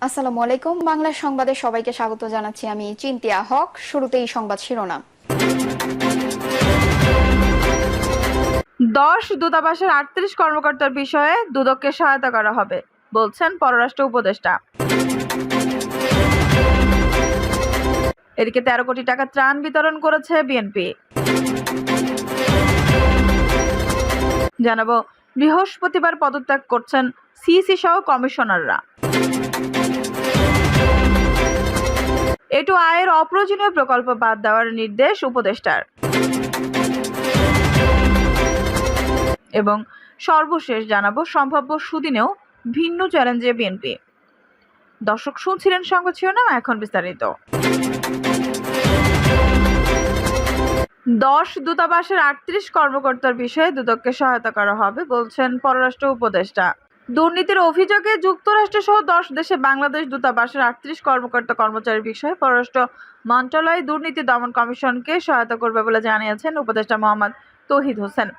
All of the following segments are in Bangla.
আসসালামু আলাইকুম। বাংলা সংবাদে সবাইকে স্বাগত জানাচ্ছি। আমি চিন্তিয়া হক। শুরুতেই সংবাদ শিরোনাম। 10 দূতাবাসের 38 কর্মকর্তার বিষয়ে দুদককে সহায়তা করা হবে বলছেন পররাষ্ট্র উপদেষ্টা। এদিকে 13 কোটি টাকা ত্রাণ বিতরণ করেছে বিএনপি। জানাবো, বৃহস্পতিবার পদত্যাগ করছেন সিইসি সহ কমিশনাররা। এটু আয়ের অপ্রয়োজনীয় প্রকল্প বাদ দেওয়ার নির্দেশ উপদেষ্টার। এবং সর্বশেষ জানাবো, সম্ভাব্য সুদিনেও ভিন্ন চ্যালেঞ্জে বিএনপি। দর্শক, শুনছিলেন সংবাদ শিরোনাম, এখন বিস্তারিত। 10 দূতাবাসের 38 কর্মকর্তার বিষয়ে দুদককে সহায়তা করা হবে বলছেন পররাষ্ট্র উপদেষ্টা। দুর্নীতির অভিযোগে যুক্তরাষ্ট্র সহ 10 দেশে বাংলাদেশ দূতাবাসের 38 কর্মকর্তা কর্মচারীর বিষয়ে পররাষ্ট্র মন্ত্রণালয় দুর্নীতি দমন কমিশনকে সহায়তা করবে বলে জানিয়েছেন উপদেষ্টা মোহাম্মদ তৌহিদ হোসেন।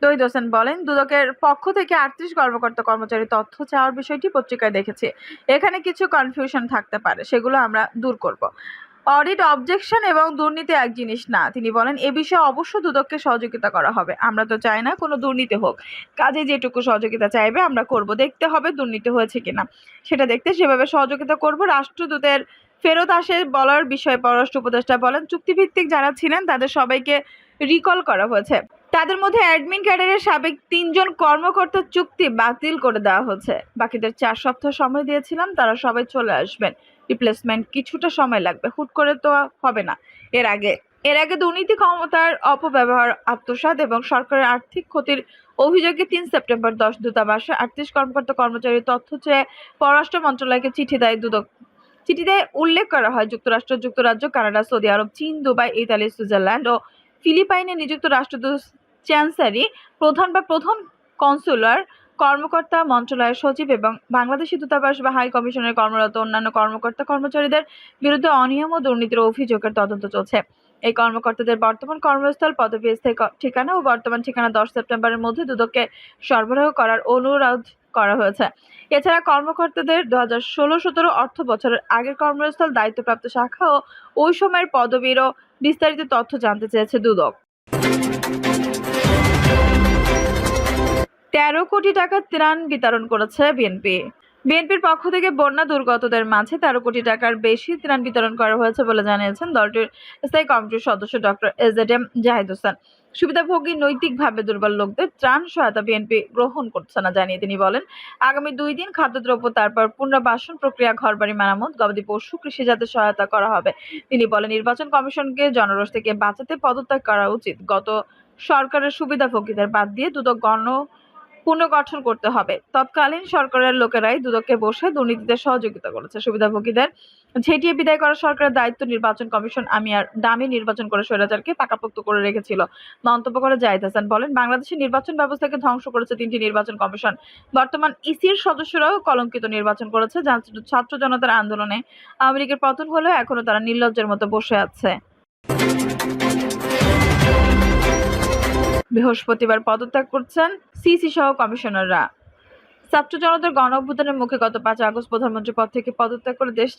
তৌহিদ হোসেন বলেন, দুদকের পক্ষ থেকে 38 কর্মকর্তা কর্মচারী তথ্য চাওয়ার বিষয়টি পত্রিকায় দেখেছি। এখানে কিছু কনফিউশন থাকতে পারে, সেগুলো আমরা দূর করব। অডিট, অবজেকশন এবং দুর্নীতি এক জিনিস না। তিনি বলেন, এ বিষয়ে অবশ্য দুদককে সহযোগিতা করা হবে। আমরা তো চাই না কোনো দুর্নীতি হোক, কাজে যেটুকু সহযোগিতা চাইবে আমরা করব। দেখতে হবে দুর্নীতি হয়েছে কিনা, সেটা দেখতে সেভাবে সহযোগিতা করব। রাষ্ট্রদূতের ফেরত আসে বলার বিষয়ে পররাষ্ট্র উপদেষ্টা বলেন, চুক্তিভিত্তিক যারা ছিলেন তাদের সবাইকে রিকল করা হয়েছে। তাদের মধ্যে অ্যাডমিন ক্যাডারের সাবেক 3 জন কর্মকর্তার চুক্তি বাতিল করে দেওয়া হয়েছে। বাকিদের 4 সপ্তাহ সময় দিয়েছিলাম, তারা সবাই চলে আসবেন। রিপ্লেসমেন্ট কিছুটা সময় লাগবে, হুট করে তো হবে না। এর আগে দুর্নীতি, ক্ষমতার অপব্যবহার, আত্মসাৎ এবং সরকারের আর্থিক ক্ষতির অভিযোগে 3 সেপ্টেম্বর 10 দূতাবাসে 38 কর্মকর্তা কর্মচারীর তথ্য চেয়ে পররাষ্ট্র মন্ত্রণালয়কে চিঠি দেয় দুদক। চিঠিতে উল্লেখ করা হয়, যুক্তরাষ্ট্র, যুক্তরাজ্য, কানাডা, সৌদি আরব, চীন, দুবাই, ইতালি, সুইজারল্যান্ড ও ফিলিপাইনে নিযুক্ত রাষ্ট্রদূত, চ্যান্সারি প্রধান বা প্রধান কনসুলার কর্মকর্তা, মন্ত্রণালয়ের সচিব এবং বাংলাদেশি দূতাবাস বা হাই কমিশনের কর্মরত অন্যান্য কর্মকর্তা কর্মচারীদের বিরুদ্ধে অনিয়ম ও দুর্নীতির অভিযোগের তদন্ত চলছে। এই কর্মকর্তাদের বর্তমান কর্মস্থল, পদবি, স্থায়ী ঠিকানা ও বর্তমান ঠিকানা 10 সেপ্টেম্বরের মধ্যে দুদককে সরবরাহ করার অনুরোধ করা হয়েছে। এছাড়া কর্মকর্তাদের 2016-17 অর্থ বছরের আগের কর্মস্থল, দায়িত্বপ্রাপ্ত শাখা ও ওই সময়ের পদবিরও বিস্তারিত তথ্য জানতে চেয়েছে দুদক। 13 কোটি টাকা ত্রাণ বিতরণ করেছে বিএনপি। বিএনপির পক্ষ থেকে বন্যা দুর্গতদের মাঝে 13 কোটি টাকার বেশি ত্রাণ বিতরণ করা হয়েছে বলে জানিয়েছেন দলটির স্থায়ী কমিটির সদস্য ডক্টর এজেডএম জাহিদ হোসেন। সুবিধাভোগী নৈতিকভাবে দুর্বল লোকদের ত্রাণ সহায়তা বিএনপি গ্রহণ করছে না জানিয়ে তিনি বলেন, আগামী 2 দিন খাদ্যদ্রব্য, তারপর পুনর্বাসন প্রক্রিয়া, ঘরবাড়ি মেরামত, গবাদি পশু, কৃষিজাতে সহায়তা করা হবে। তিনি বলেন, নির্বাচন কমিশনকে জনরোষ থেকে বাঁচাতে পদত্যাগ করা উচিত। গত সরকারের সুবিধাভোগীদের বাদ দিয়ে দুদক পুনর্গঠন করতে হবে। তৎকালীন সরকারের লোকেরাই দুদককে বসে দুর্নীতিতে সহযোগিতা করেছে। সুবিধাভোগীদের ঝেঁটিয়ে বিদায় করা সরকারের দায়িত্ব। নির্বাচন কমিশন আমি আর দামি নির্বাচন করে স্বৈরাচারকে পাকাপোক্ত করে রেখেছিল মন্তব্য করে জাহিদ হাসান বলেন, বাংলাদেশের নির্বাচন ব্যবস্থাকে ধ্বংস করেছে 3টি নির্বাচন কমিশন। বর্তমান ইসির সদস্যরাও কলঙ্কিত নির্বাচন করেছে। ছাত্র জনতার আন্দোলনে আওয়ামী লীগের পতন হলেও এখনো তারা নির্লজ্জের মতো বসে আছে। বৃহস্পতিবার পদত্যাগ করছেন সিইসি সহ কমিশনাররা। ছাত্র জনতার গণ অভ্যুত্থানের মুখে গত 5 আগস্ট প্রধানমন্ত্রী পদ থেকে পদত্যাগ করে দেশ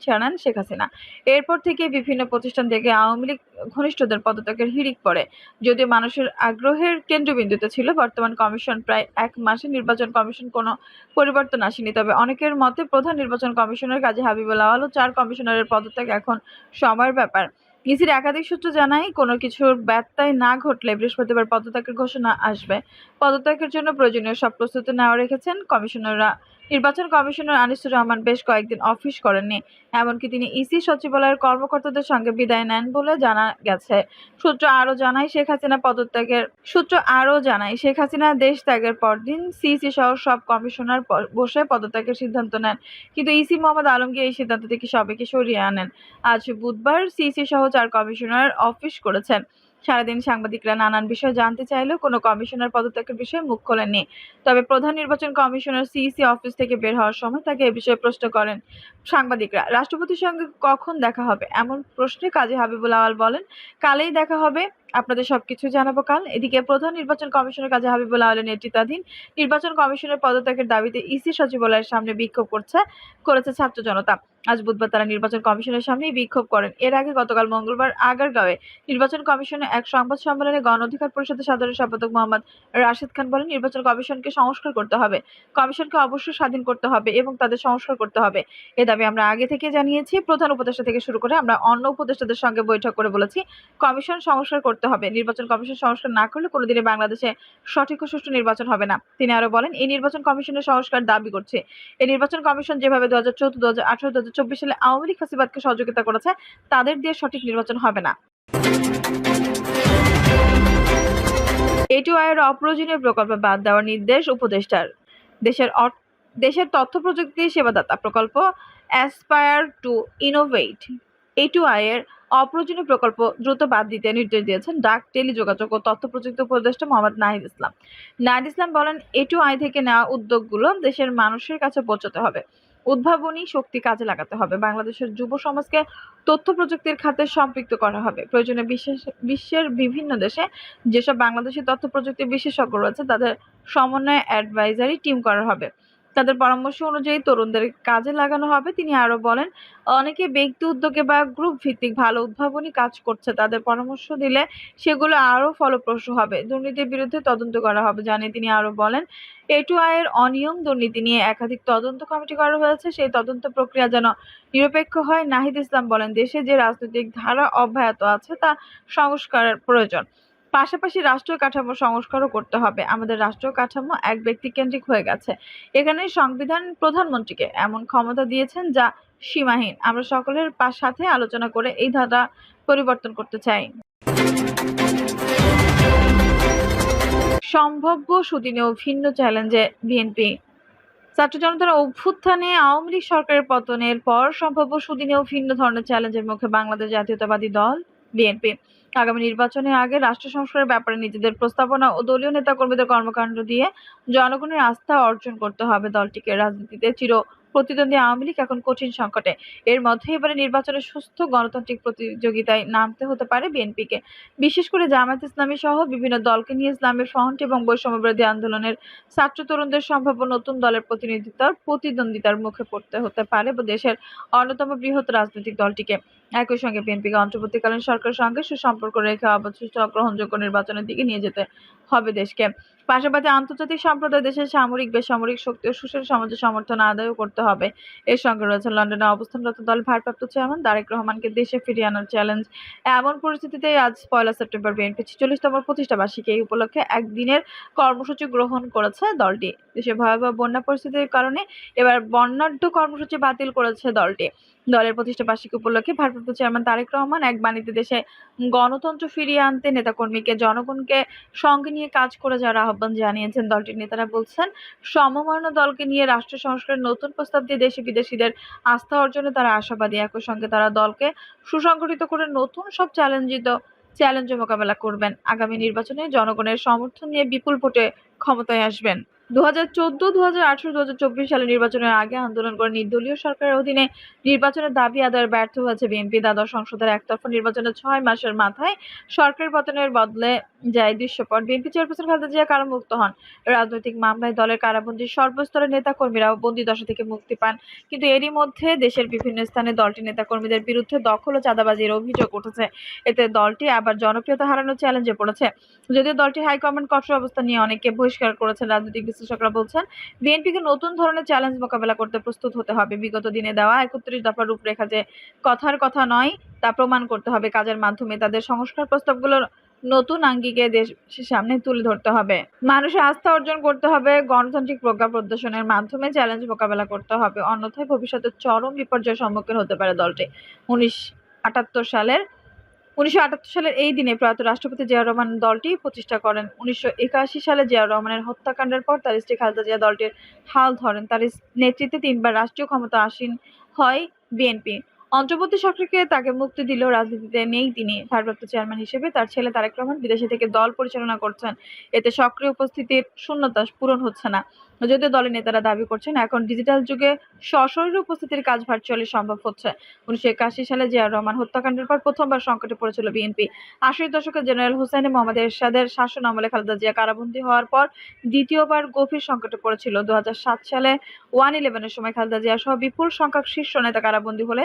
ছাড়েন শেখ হাসিনা। এরপর থেকে বিভিন্ন প্রতিষ্ঠান থেকে আওয়ামী লীগ ঘনিষ্ঠদের পদত্যাগের হিড়িক পড়ে। যদিও মানুষের আগ্রহের কেন্দ্রবিন্দুতে ছিল বর্তমান কমিশন, প্রায় 1 মাসে নির্বাচন কমিশন কোনো পরিবর্তন আসেনি। তবে অনেকের মতে প্রধান নির্বাচন কমিশনার কাজী হাবিবুল আওয়াল ও 4 কমিশনারের পদত্যাগ এখন সময়ের ব্যাপার। ইসির একাধিক সূত্র জানায়, কোনো কিছুর ব্যত্যয় না ঘটলে বৃহস্পতিবার পদত্যাগের ঘোষণা আসবে। পদত্যাগের জন্য প্রয়োজনীয় সব প্রস্তুতি নেওয়া রেখেছেন কমিশনাররা। নির্বাচন কমিশনার আনিসুর রহমান বেশ কয়েকদিন অফিস করেননি, এমনকি তিনি ইসি সচিবালয়ের কর্মকর্তাদের সঙ্গে বিদায় নেন বলে জানা গেছে। সূত্র আরও জানায়, শেখ হাসিনা দেশ ত্যাগের পরদিন সিইসি সহ সব কমিশনার বসে পদত্যাগের সিদ্ধান্ত নেন, কিন্তু ইসি মোহাম্মদ আলমগীর এই সিদ্ধান্ত থেকে সবাইকে সরিয়ে আনেন। আজ বুধবার সিইসি সহ 4 কমিশনার অফিস করেছেন। সারাদিন সাংবাদিকরা নানান বিষয় জানতে চাইলেও কোনো কমিশনার পদত্যাগের বিষয়ে মুখ খোলেননি। তবে প্রধান নির্বাচন কমিশনার সিইসি অফিস থেকে বের হওয়ার সময় তাকে এ বিষয়ে প্রশ্ন করেন সাংবাদিকরা। রাষ্ট্রপতির সঙ্গে কখন দেখা হবে এমন প্রশ্নে কাজী হাবিবুল আওয়াল বলেন, কালই দেখা হবে। আপনাদের সবকিছু জানাবো কাল। এদিকে প্রধান নির্বাচন কমিশনার কাজী হাবিবুল্লাহ আলীর নেতৃত্বাধীন নির্বাচন কমিশনের পদত্যাগের দাবিতে ইসি সচিবালয়ের সামনে বিক্ষোভ করেছে ছাত্র জনতা। আজ বুধবার তারা নির্বাচন কমিশনের সামনেই বিক্ষোভ করেন। এর আগে গতকাল মঙ্গলবার আগারগাঁওয়ে নির্বাচন কমিশনের এক সংবাদ সম্মেলনে গণ অধিকার পরিষদের সাধারণ সম্পাদক মোহাম্মদ রাশেদ খান বলেন, নির্বাচন কমিশনকে সংস্কার করতে হবে। কমিশনকে অবশ্যই স্বাধীন করতে হবে এবং তাদের সংস্কার করতে হবে। এ দাবি আমরা আগে থেকে জানিয়েছি। প্রধান উপদেষ্টা থেকে শুরু করে আমরা অন্য উপদেষ্টাদের সঙ্গে বৈঠক করে বলেছি, কমিশন সংস্কার করতে হবে। নির্বাচন কমিশন সংস্কার না করলে কোনোদিনই বাংলাদেশে সঠিক ও সুষ্ঠু নির্বাচন হবে না। তিনি আরো বলেন, এই নির্বাচন কমিশনের সংস্কার দাবি করছে। এই নির্বাচন কমিশন যেভাবে 2014, 2018, 2024 সালে আওয়ামী লীগ ফ্যাসিবাদকে সহযোগিতা করেছে, তাদের দিয়ে সঠিক নির্বাচন হবে না। এটিওআই এর অপ্রয়োজনীয় প্রকল্প বাদ দেওয়ার নির্দেশ উপদেষ্টার। দেশের তথ্য প্রযুক্তি সেবাদাতা প্রকল্প অ্যাসপায়ার টু ইনোভেট এটিওআই এর অপ্রয়োজনীয় প্রকল্প দ্রুত বাদ দিতে নির্দেশ দিয়েছেন ডাক, টেলিযোগাযোগ ও তথ্য প্রযুক্তি উপদেষ্টা মোহাম্মদ নাহিদ ইসলাম। নাহিদ ইসলাম বলেন, এটিওআই থেকে নেওয়া উদ্যোগগুলো দেশের মানুষের কাছে পৌঁছাতে হবে। উদ্ভাবনী শক্তি কাজে লাগাতে হবে। বাংলাদেশের যুব সমাজকে তথ্য প্রযুক্তির খাতে সম্পৃক্ত করা হবে। প্রয়োজনে বিশ্বের বিভিন্ন দেশে যেসব বাংলাদেশি তথ্য প্রযুক্তি বিশেষজ্ঞ রয়েছে তাদের সমন্বয়ে অ্যাডভাইজারি টিম করা হবে। তাদের পরামর্শ অনুযায়ী তরুণদের কাজে লাগানো হবে। তিনি আরো বলেন, অনেকে ব্যক্তি উদ্যোগে বা গ্রুপ ভিত্তিক ভালো উদ্ভাবনী কাজ করছে। তাদের পরামর্শ দিলে সেগুলো আরো ফলপ্রসূ হবে। দুর্নীতির বিরুদ্ধে তদন্ত করা হবে জানিয়ে তিনি আরো বলেন, এটিওআই এর অনিয়ম দুর্নীতি নিয়ে একাধিক তদন্ত কমিটি করা হয়েছে। সেই তদন্ত প্রক্রিয়া যেন নিরপেক্ষ হয়। নাহিদ ইসলাম বলেন, দেশে যে রাজনৈতিক ধারা অব্যাহত আছে তা সংস্কারের প্রয়োজন। পাশাপাশি রাষ্ট্রীয় কাঠামো সংস্কারও করতে হবে। আমাদের রাষ্ট্রীয় কাঠামো এক ব্যক্তিকেন্দ্রিক হয়ে গেছে। এখানে সংবিধান প্রধানমন্ত্রীকে এমন ক্ষমতা দিয়েছেন যা সীমাহীন। আমরা সকলের সাথে আলোচনা করে এই ধারা পরিবর্তন করতে চাই। সম্ভাব্য সুদিনেও ভিন্ন চ্যালেঞ্জে বিএনপি। ছাত্র জনতার অভ্যুত্থানে আওয়ামী লীগ সরকারের পতনের পর সম্ভাব্য সুদিনেও ভিন্ন ধরনের চ্যালেঞ্জের মুখে বাংলাদেশ জাতীয়তাবাদী দল বিএনপি। আগামী নির্বাচনের আগে রাষ্ট্র সংস্কারের ব্যাপারে নিজেদের প্রস্তাবনা ও দলীয় নেতাকর্মীদের কর্মকাণ্ড দিয়ে জনগণের আস্থা অর্জন করতে হবে দলটিকে। রাজনীতিতে চির প্রতিদ্বন্দ্বী আওয়ামী লীগ এখন কঠিন সংকটে। এর মধ্যে এবারে নির্বাচনে সুস্থ গণতান্ত্রিক প্রতিযোগিতায় নামতে হতে পারে বিএনপিকে। বিশেষ করে জামায়াত ইসলামী সহ বিভিন্ন দলকে নিয়ে ইসলামের ফ্রন্ট এবং বৈষম্যবিরোধী আন্দোলনের ছাত্র তরুণদের সম্ভাব্য নতুন দলের প্রতিদ্বন্দ্বিতার মুখে পড়তে হতে পারে দেশের অন্যতম বৃহৎ রাজনৈতিক দলটিকে। একই সঙ্গে বিএনপিকে অন্তর্বর্তীকালীন সরকারের সঙ্গে সুসম্পর্ক রেখে অবশিষ্ট গ্রহণযোগ্য নির্বাচনের দিকে নিয়ে যেতে হবে দেশকে। পাশাপাশি আন্তর্জাতিক সম্প্রদায় দেশের সামরিক বেসামরিক শক্তি ও সুশীল সমাজের সমর্থন আদায়ও করতে হবে। এর সঙ্গে রয়েছে লন্ডনে অবস্থানরত দল ভারপ্রাপ্ত চেয়ারম্যান তারেক রহমানকে দেশে ফিরিয়ে আনার চ্যালেঞ্জ। এমন পরিস্থিতিতে আজ 1 সেপ্টেম্বর বিএনপি 46তম প্রতিষ্ঠা বার্ষিকী। এই উপলক্ষে একদিনের কর্মসূচি গ্রহণ করেছে দলটি। দেশে ভয়াবহ বন্যা পরিস্থিতির কারণে এবার বর্ণাঢ্য কর্মসূচি বাতিল করেছে দলটি। দলের প্রতিষ্ঠা বার্ষিকী উপলক্ষে ভারপ্রাপ্ত চেয়ারম্যান তারেক রহমান এক বাণীতে দেশে গণতন্ত্র ফিরিয়ে আনতে নেতাকর্মীকে জনগণকে সঙ্গে নিয়ে কাজ করে যাওয়ার আহ্বান জানিয়েছেন। দলটির নেতারা বলছেন, সমমনা দলকে নিয়ে রাষ্ট্র সংস্কারের নতুন প্রস্তাব দিয়ে দেশি বিদেশিদের আস্থা অর্জনে তারা আশাবাদী। একই সঙ্গে তারা দলকে সুসংগঠিত করে নতুন সব চ্যালেঞ্জ মোকাবেলা করবেন। আগামী নির্বাচনে জনগণের সমর্থন নিয়ে বিপুল ভোটে ক্ষমতায় আসবেন। 2014, 2018, 2024 সালে নির্বাচনের আগে আন্দোলন করে নির্দলীয় সরকারের অধীনে নির্বাচনের দাবি আদায়ে ব্যর্থ হয়েছে বিএনপি। দ্বাদশ সংসদের একতরফা নির্বাচনের 6 মাসের মাথায় সরকারের পতনের বদলে যায় দৃশ্যপট। বিএনপি চেয়ারপারসন খালেদা জিয়া কারামুক্ত হন। রাজনৈতিক মামলায় দলের কারাবন্দী সর্বস্তরের নেতাকর্মীরাও বন্দিদশা থেকে মুক্তি পান। কিন্তু এরই মধ্যে দেশের বিভিন্ন স্থানে দলটির নেতাকর্মীদের বিরুদ্ধে দখল ও চাঁদাবাজির অভিযোগ উঠেছে। এতে দলটি আবার জনপ্রিয়তা হারানোর চ্যালেঞ্জে পড়েছে। যদিও দলটির হাইকমান্ড কঠোর অবস্থান নিয়ে অনেককে বহিষ্কার করেছেন, রাজনৈতিক বিশ্লেষকরা বলছেন বিএনপিকে নতুন ধরনের চ্যালেঞ্জ মোকাবেলা করতে প্রস্তুত হতে হবে। বিগত দিনে দেওয়া 31 দফা রূপরেখা যে কথার কথা নয় তা প্রমাণ করতে হবে। কাজের মাধ্যমে তাদের সংস্কার প্রস্তাবগুলোর নতুন আঙ্গিকে দেশের সামনে তুলে ধরতে হবে। মানুষের আস্থা অর্জন করতে হবে। গণতান্ত্রিক প্রজ্ঞা প্রদর্শনের মাধ্যমে চ্যালেঞ্জ মোকাবেলা করতে হবে। অন্যথায় ভবিষ্যতে চরম বিপর্যয়ের সম্মুখীন হতে পারে দলটি। 1978 সালের এই দিনে প্রয়াত রাষ্ট্রপতি জিয়াউর রহমান দলটি প্রতিষ্ঠা করেন। 1981 সালে জিয়াউর রহমানের হত্যাকাণ্ডের পর তার স্ত্রী খালেদা জিয়া দলটির হাল ধরেন। তার নেতৃত্বে 3 বার রাষ্ট্রীয় ক্ষমতা আসীন হয় বিএনপি। অন্তর্বর্তী সরকারকে তাকে মুক্তি দিলেও রাজনীতিতে নেই তিনি। ভারপ্রাপ্ত চেয়ারম্যান হিসেবে তার ছেলে তারেক রহমান বিদেশে থেকে দল পরিচালনা করছেন। এতে সক্রিয় উপস্থিতির শূন্যতা পূরণ হচ্ছে না। যদিও দলের নেতারা দাবি করছেন, এখন ডিজিটাল যুগে সশরীরে উপস্থিতির কাজ ভার্চুয়ালি সম্ভব হচ্ছে। 1981 সালে জিয়াউর রহমান হত্যাকাণ্ডের পর প্রথমবার সংকটে পড়েছিল বিএনপি। 80-এর দশকে জেনারেল হোসেন মোহাম্মদ এরশাদের শাসনামলে খালেদা জিয়া কারাবন্দী হওয়ার পর দ্বিতীয়বার গভীর সংকটে পড়েছিল। 2007 সালে 1/11-এর সময় খালেদা জিয়া সহ বিপুল সংখ্যক শীর্ষ নেতা কারাবন্দী হলে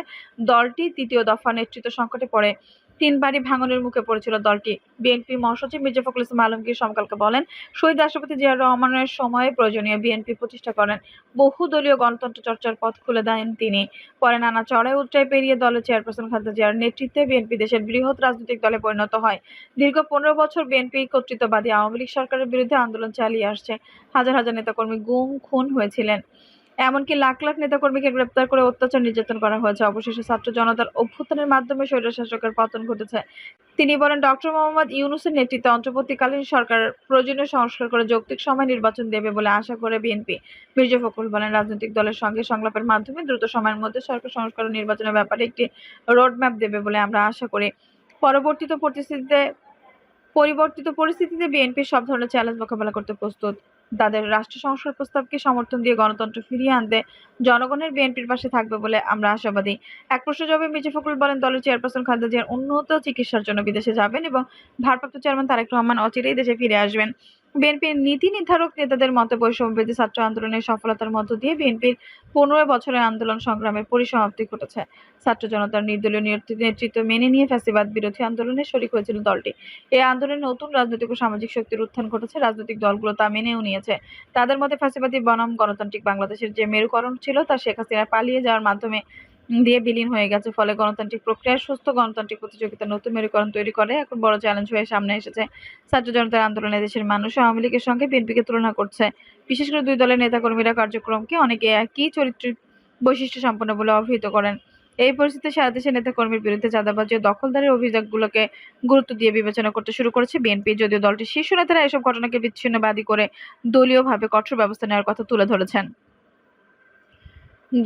দলটি তৃতীয় দফা নেতৃত্ব সংকটে পড়ে। 3 বারই ভাঙনের মুখে পড়েছিল দলটি। বিএনপি মহাসচিব মির্জা ফখরুল ইসলাম আলমগীর সমকালকে বলেন, শহীদ রাষ্ট্রপতি জিয়াউর রহমানের সময়ে প্রয়োজনীয় বিএনপি প্রতিষ্ঠা করেন। বহুদলীয় গণতন্ত্র চর্চার পথ খুলে দেন তিনি। পরে নানা চড়াই উতরাই পেরিয়ে দলের চেয়ারপারসন খালেদা জিয়ার নেতৃত্বে বিএনপি দেশের বৃহৎ রাজনৈতিক দলে পরিণত হয়। দীর্ঘ 15 বছর বিএনপি কর্তৃত্ববাদী আওয়ামী লীগ সরকারের বিরুদ্ধে আন্দোলন চালিয়ে আসছে। হাজার হাজার নেতাকর্মী গুম খুন হয়েছিলেন। এমনকি লাখ লাখ নেতাকর্মীকে গ্রেপ্তার করে অত্যাচার নির্যাতন করা হয়েছে। অবশেষে ছাত্র জনতার অভ্যুত্থানের মাধ্যমে স্বৈরশাসকের পতন ঘটেছে। তিনি বলেন, ডক্টর মোহাম্মদ ইউনূসের নেতৃত্বে অন্তর্বর্তীকালীন সরকার প্রয়োজনীয় সংস্কার করে যৌক্তিক সময়ে নির্বাচন দেবে বলে আশা করে বিএনপি। মির্জা ফখরুল বলেন, রাজনৈতিক দলের সঙ্গে সংলাপের মাধ্যমে দ্রুত সময়ের মধ্যে সরকার সংস্কার ও নির্বাচনের ব্যাপারে একটি রোডম্যাপ দেবে বলে আমরা আশা করি। পরিবর্তিত পরিস্থিতিতে বিএনপি সব ধরনের চ্যালেঞ্জ মোকাবেলা করতে প্রস্তুত। তাদের রাষ্ট্র সংস্কার প্রস্তাবকে সমর্থন দিয়ে গণতন্ত্র ফিরিয়ে আনতে জনগণের বিএনপির পাশে থাকবে বলে আমরা আশাবাদী। এক প্রশ্নের জবাবে মির্জা ফখরুল বলেন, দলের চেয়ারপারসন খালেদা জিয়ার উন্নত চিকিৎসার জন্য বিদেশে যাবেন এবং ভারপ্রাপ্ত চেয়ারম্যান তারেক রহমান অচিরেই দেশে ফিরে আসবেন। বিএনপির নীতি নির্ধারক নেতাদের মতে বৈষম্যবিরোধী ছাত্র আন্দোলনের সফলতার মধ্য দিয়ে বিএনপির 15 বছরের আন্দোলন সংগ্রামের পরিসমাপ্তি ঘটেছে। ছাত্র জনতার নির্দলীয় নেতৃত্ব মেনে নিয়ে ফ্যাসিবাদ বিরোধী আন্দোলনে শরিক হয়েছিল দলটি। এই আন্দোলনে নতুন রাজনৈতিক ও সামাজিক শক্তির উত্থান ঘটেছে। রাজনৈতিক দলগুলো তা মেনেও নিয়েছে। তাদের মতে ফ্যাসিবাদী বনাম গণতান্ত্রিক বাংলাদেশের যে মেরুকরণ ছিল তা শেখ হাসিনা পালিয়ে যাওয়ার মাধ্যমে দিয়ে বিলীন হয়ে গেছে। ফলে গণতান্ত্রিক প্রক্রিয়ার সুস্থ গণতান্ত্রিক প্রতিযোগিতার নতুন মেরুকরণ তৈরি করে এখন বড় চ্যালেঞ্জ হয়ে সামনে এসেছে। ছাত্র জনতার আন্দোলনে দেশের মানুষ আওয়ামী লীগের সঙ্গে বিএনপিকে তুলনা করছে। বিশেষ করে দুই দলের নেতাকর্মীরা কার্যক্রমকে অনেকে একই চরিত্রের বৈশিষ্ট্য সম্পন্ন বলে অভিহিত করেন। এই পরিস্থিতিতে সারা দেশের নেতাকর্মীর বিরুদ্ধে চাঁদাবাজি ও দখলদারির অভিযোগগুলোকে গুরুত্ব দিয়ে বিবেচনা করতে শুরু করেছে বিএনপি। যদিও দলটির শীর্ষ নেতারা এসব ঘটনাকে বিচ্ছিন্নবাদী করে দলীয়ভাবে কঠোর ব্যবস্থা নেওয়ার কথা তুলে ধরেছেন।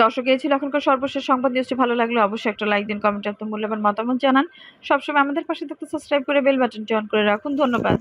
দর্শক, এই ছিল এখনকার সর্বশেষ সংবাদ। নিউজটি ভালো লাগলে অবশ্যই একটা লাইক দিন, কমেন্টে আপনার মূল্যবান মতামত জানান। সবসময় আমাদের পাশে থাকতে সাবস্ক্রাইব করে বেল বাটনটি অন করে রাখুন। ধন্যবাদ।